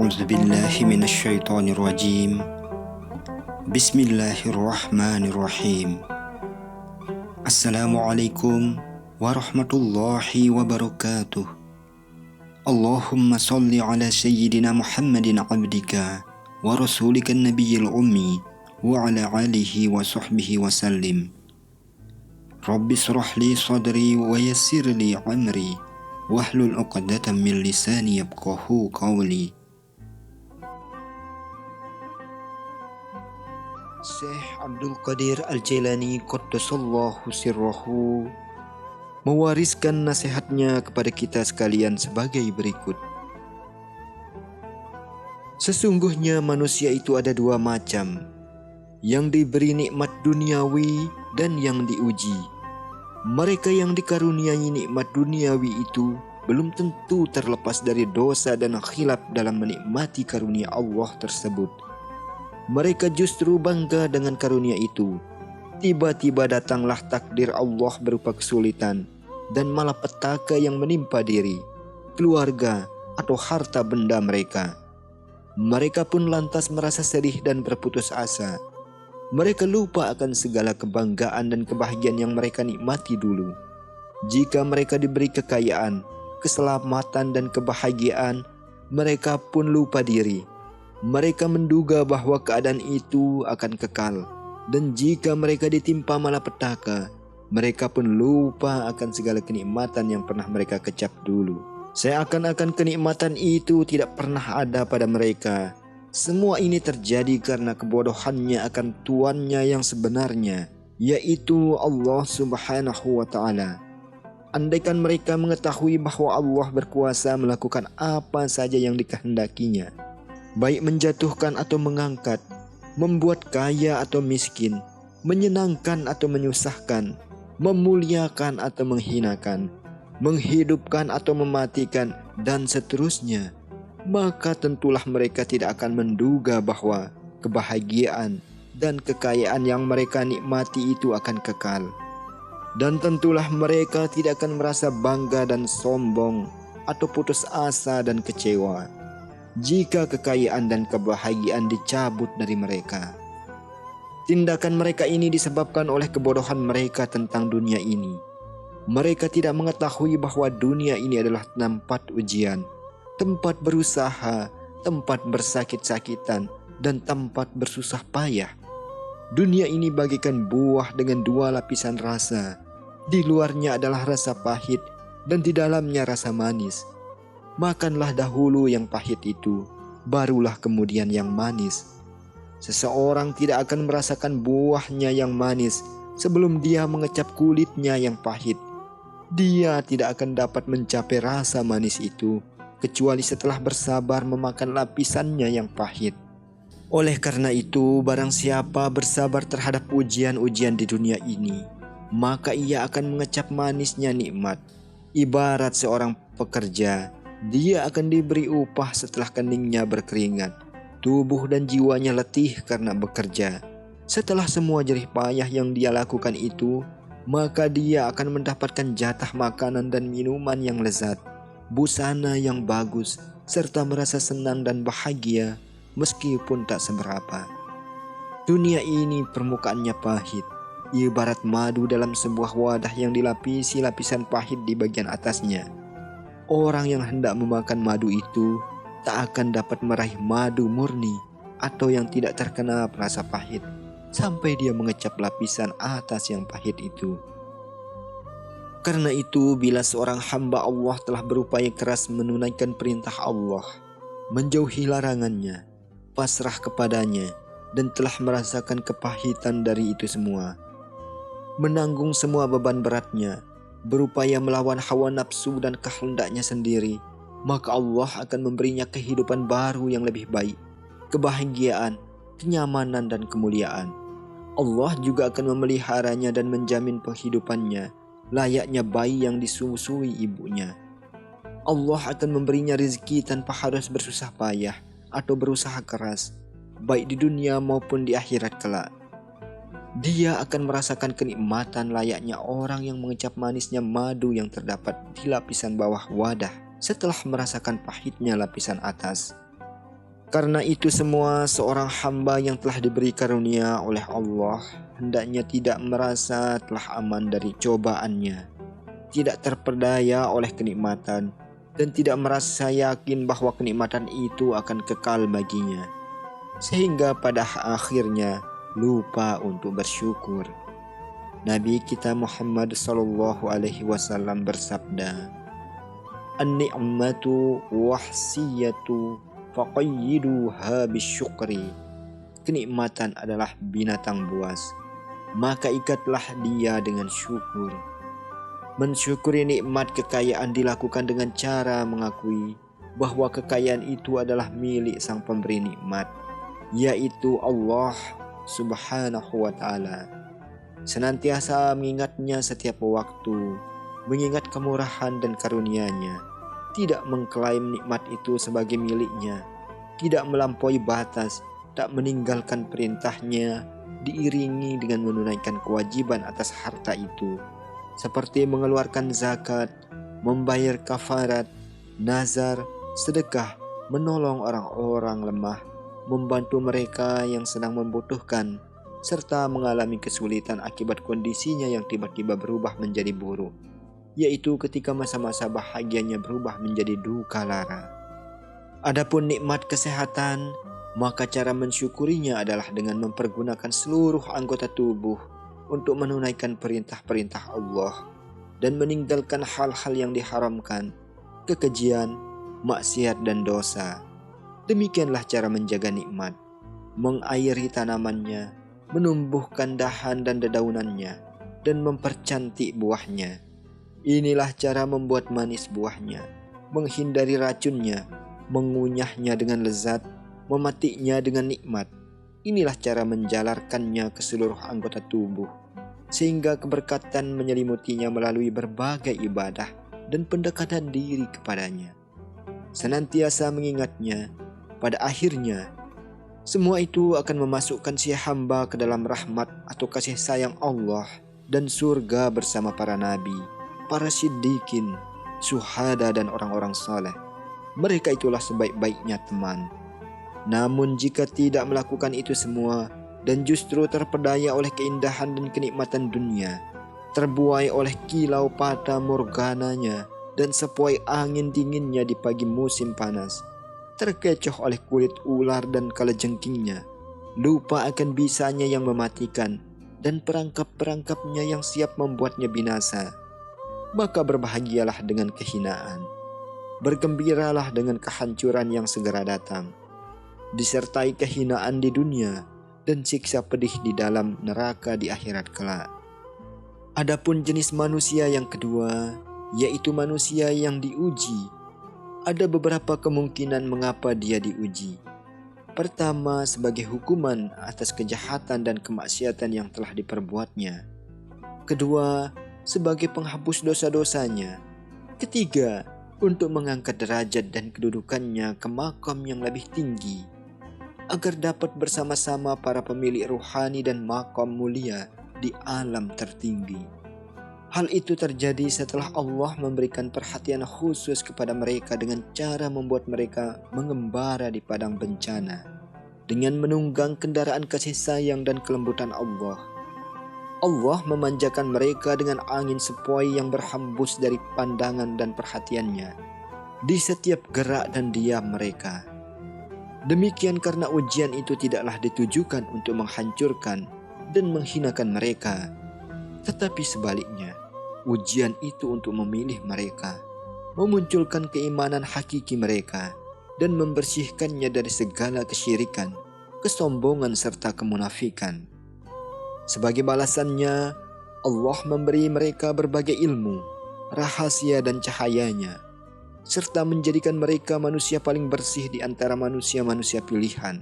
أعوذ بالله من الشيطان الرجيم. بسم الله الرحمن الرحيم. السلام عليكم ورحمة الله وبركاته. اللهم صل على سيدنا محمد عبدك ورسولك النبي الأمي وعلى آله وصحبه وسلم. رب اشرح لي صدري ويسر لي أمري wahlul 'uqdatam min lisani yafqahu qawli. Syekh Abdul Qadir Al-Jailani qaddasallahu sirrahu mewariskan nasihatnya kepada kita sekalian sebagai berikut. Sesungguhnya manusia itu ada dua macam, yang diberi nikmat duniawi dan yang diuji. Mereka yang dikaruniai nikmat duniawi itu belum tentu terlepas dari dosa dan khilaf dalam menikmati karunia Allah tersebut. Mereka justru bangga dengan karunia itu. Tiba-tiba datanglah takdir Allah berupa kesulitan dan malapetaka yang menimpa diri, keluarga, atau harta benda mereka. Mereka pun lantas merasa sedih dan berputus asa. Mereka lupa akan segala kebanggaan dan kebahagiaan yang mereka nikmati dulu. Jika mereka diberi kekayaan, keselamatan dan kebahagiaan, mereka pun lupa diri. Mereka menduga bahwa keadaan itu akan kekal. Dan jika mereka ditimpa malapetaka, mereka pun lupa akan segala kenikmatan yang pernah mereka kecap dulu. Seakan-akan kenikmatan itu tidak pernah ada pada mereka. Semua ini terjadi karena kebodohannya akan Tuannya yang sebenarnya, yaitu Allah Subhanahu wa Ta'ala. Andaikan mereka mengetahui bahwa Allah berkuasa melakukan apa saja yang dikehendakinya, baik menjatuhkan atau mengangkat, membuat kaya atau miskin, menyenangkan atau menyusahkan, memuliakan atau menghinakan, menghidupkan atau mematikan, dan seterusnya, maka tentulah mereka tidak akan menduga bahwa kebahagiaan dan kekayaan yang mereka nikmati itu akan kekal. Dan tentulah mereka tidak akan merasa bangga dan sombong atau putus asa dan kecewa jika kekayaan dan kebahagiaan dicabut dari mereka. Tindakan mereka ini disebabkan oleh kebodohan mereka tentang dunia ini. Mereka tidak mengetahui bahwa dunia ini adalah tempat ujian, tempat berusaha, tempat bersakit-sakitan, dan tempat bersusah payah. Dunia ini bagaikan buah dengan dua lapisan rasa. Di luarnya adalah rasa pahit dan di dalamnya rasa manis. Makanlah dahulu yang pahit itu, barulah kemudian yang manis. Seseorang tidak akan merasakan buahnya yang manis sebelum dia mengecap kulitnya yang pahit. Dia tidak akan dapat mencapai rasa manis itu kecuali setelah bersabar memakan lapisannya yang pahit. Oleh karena itu, barang siapa bersabar terhadap ujian-ujian di dunia ini, maka ia akan mengecap manisnya nikmat. Ibarat seorang pekerja, dia akan diberi upah setelah keningnya berkeringat. Tubuh dan jiwanya letih karena bekerja. Setelah semua jerih payah yang dia lakukan itu, maka dia akan mendapatkan jatah makanan dan minuman yang lezat, busana yang bagus, serta merasa senang dan bahagia meskipun tak seberapa. Dunia ini permukaannya pahit, ibarat madu dalam sebuah wadah yang dilapisi lapisan pahit di bagian atasnya. Orang yang hendak memakan madu itu tak akan dapat meraih madu murni atau yang tidak terkena rasa pahit sampai dia mengecap lapisan atas yang pahit itu. Karena itu, bila seorang hamba Allah telah berupaya keras menunaikan perintah Allah, menjauhi larangannya, pasrah kepadanya, dan telah merasakan kepahitan dari itu semua, menanggung semua beban beratnya, berupaya melawan hawa nafsu dan kehendaknya sendiri, maka Allah akan memberinya kehidupan baru yang lebih baik, kebahagiaan, kenyamanan, dan kemuliaan. Allah juga akan memeliharanya dan menjamin penghidupannya layaknya bayi yang disusui ibunya. Allah akan memberinya rezeki tanpa harus bersusah payah atau berusaha keras, baik di dunia maupun di akhirat kelak. Dia akan merasakan kenikmatan layaknya orang yang mengecap manisnya madu yang terdapat di lapisan bawah wadah setelah merasakan pahitnya lapisan atas. Karena itu semua seorang hamba yang telah diberi karunia oleh Allah hendaknya tidak merasa telah aman dari cobaannya, tidak terperdaya oleh kenikmatan, dan tidak merasa yakin bahwa kenikmatan itu akan kekal baginya, sehingga pada akhirnya lupa untuk bersyukur. Nabi kita Muhammad SAW bersabda, "An-ni'matu wahsiyatu faqayyiduha bisyukri." Kenikmatan adalah binatang buas, maka ikatlah dia dengan syukur. Mensyukuri nikmat kekayaan dilakukan dengan cara mengakui bahwa kekayaan itu adalah milik sang pemberi nikmat, yaitu Allah Subhanahu wa Ta'ala. Senantiasa mengingatnya setiap waktu, mengingat kemurahan dan karunia-Nya, tidak mengklaim nikmat itu sebagai miliknya, tidak melampaui batas, tak meninggalkan perintahnya, diiringi dengan menunaikan kewajiban atas harta itu, seperti mengeluarkan zakat, membayar kafarat, nazar, sedekah, menolong orang-orang lemah, membantu mereka yang sedang membutuhkan, serta mengalami kesulitan akibat kondisinya yang tiba-tiba berubah menjadi buruk, yaitu ketika masa-masa bahagianya berubah menjadi duka lara. Adapun nikmat kesehatan, maka cara mensyukurinya adalah dengan mempergunakan seluruh anggota tubuh untuk menunaikan perintah-perintah Allah dan meninggalkan hal-hal yang diharamkan, kekejian, maksiat dan dosa. Demikianlah cara menjaga nikmat, mengairi tanamannya, menumbuhkan dahan dan dedaunannya, dan mempercantik buahnya. Inilah cara membuat manis buahnya, menghindari racunnya, mengunyahnya dengan lezat, mematiknya dengan nikmat. Inilah cara menjalarkannya ke seluruh anggota tubuh, sehingga keberkatan menyelimutinya melalui berbagai ibadah dan pendekatan diri kepadanya. Senantiasa mengingatnya, pada akhirnya semua itu akan memasukkan si hamba ke dalam rahmat atau kasih sayang Allah dan surga bersama para nabi, para siddiqin, syuhada dan orang-orang saleh. Mereka itulah sebaik-baiknya teman. Namun jika tidak melakukan itu semua dan justru terpedaya oleh keindahan dan kenikmatan dunia, terbuai oleh kilau fata morgananya dan sepoi angin dinginnya di pagi musim panas, terkecoh oleh kulit ular dan kalajengkingnya, lupa akan bisanya yang mematikan dan perangkap-perangkapnya yang siap membuatnya binasa, maka berbahagialah dengan kehinaan, bergembiralah dengan kehancuran yang segera datang, disertai kehinaan di dunia dan siksa pedih di dalam neraka di akhirat kelak. Adapun jenis manusia yang kedua, yaitu manusia yang diuji, ada beberapa kemungkinan mengapa dia diuji. Pertama, sebagai hukuman atas kejahatan dan kemaksiatan yang telah diperbuatnya. Kedua, sebagai penghapus dosa-dosanya. Ketiga, untuk mengangkat derajat dan kedudukannya ke makam yang lebih tinggi, agar dapat bersama-sama para pemilik ruhani dan makam mulia di alam tertinggi. Hal itu terjadi setelah Allah memberikan perhatian khusus kepada mereka dengan cara membuat mereka mengembara di padang bencana dengan menunggang kendaraan kasih sayang dan kelembutan Allah. Allah memanjakan mereka dengan angin sepoi yang berhembus dari pandangan dan perhatiannya di setiap gerak dan diam mereka. Demikian karena ujian itu tidaklah ditujukan untuk menghancurkan dan menghinakan mereka, tetapi sebaliknya, ujian itu untuk memilih mereka, memunculkan keimanan hakiki mereka, dan membersihkannya dari segala kesyirikan, kesombongan serta kemunafikan. Sebagai balasannya, Allah memberi mereka berbagai ilmu, rahasia dan cahayanya, serta menjadikan mereka manusia paling bersih di antara manusia-manusia pilihan,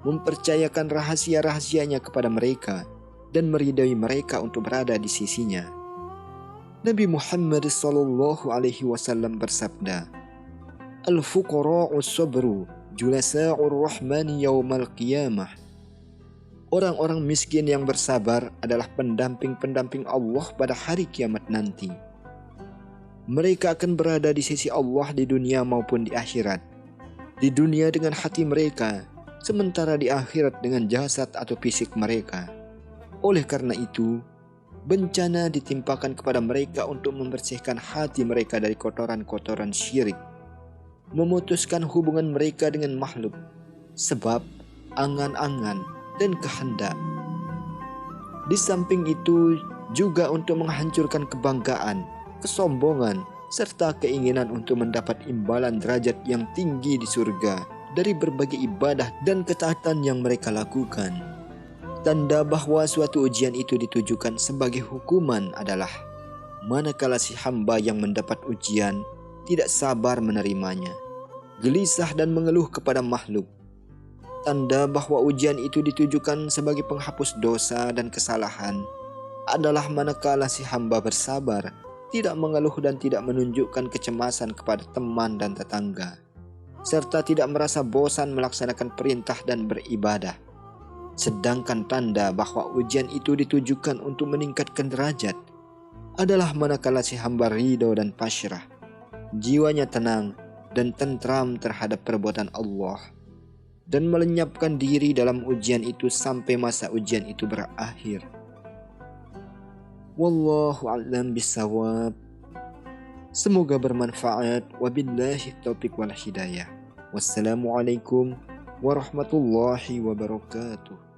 mempercayakan rahasia-rahasianya kepada mereka, dan meridai mereka untuk berada di sisinya. Nabi Muhammad SAW bersabda, "Al-fuqara'u sabru julasa'ur rahmani yawmal qiyamah." Orang-orang miskin yang bersabar adalah pendamping-pendamping Allah pada hari kiamat nanti. Mereka akan berada di sisi Allah di dunia maupun di akhirat. Di dunia dengan hati mereka, sementara di akhirat dengan jasad atau fisik mereka. Oleh karena itu, bencana ditimpakan kepada mereka untuk membersihkan hati mereka dari kotoran-kotoran syirik, memutuskan hubungan mereka dengan makhluk, sebab, angan-angan, dan kehendak. Di samping itu juga untuk menghancurkan kebanggaan, kesombongan, serta keinginan untuk mendapat imbalan derajat yang tinggi di surga dari berbagai ibadah dan ketaatan yang mereka lakukan. Tanda bahwa suatu ujian itu ditujukan sebagai hukuman adalah manakala si hamba yang mendapat ujian tidak sabar menerimanya, gelisah dan mengeluh kepada makhluk. Tanda bahwa ujian itu ditujukan sebagai penghapus dosa dan kesalahan adalah manakala si hamba bersabar, tidak mengeluh dan tidak menunjukkan kecemasan kepada teman dan tetangga, serta tidak merasa bosan melaksanakan perintah dan beribadah. Sedangkan tanda bahwa ujian itu ditujukan untuk meningkatkan derajat adalah manakala si hamba ridho dan pasrah, jiwanya tenang dan tentram terhadap perbuatan Allah, dan melenyapkan diri dalam ujian itu sampai masa ujian itu berakhir. Wallahu a'lam bishawab. Semoga bermanfaat. Wabillahi taufiq wal hidayah. Wassalamualaikum warahmatullahi wabarakatuh.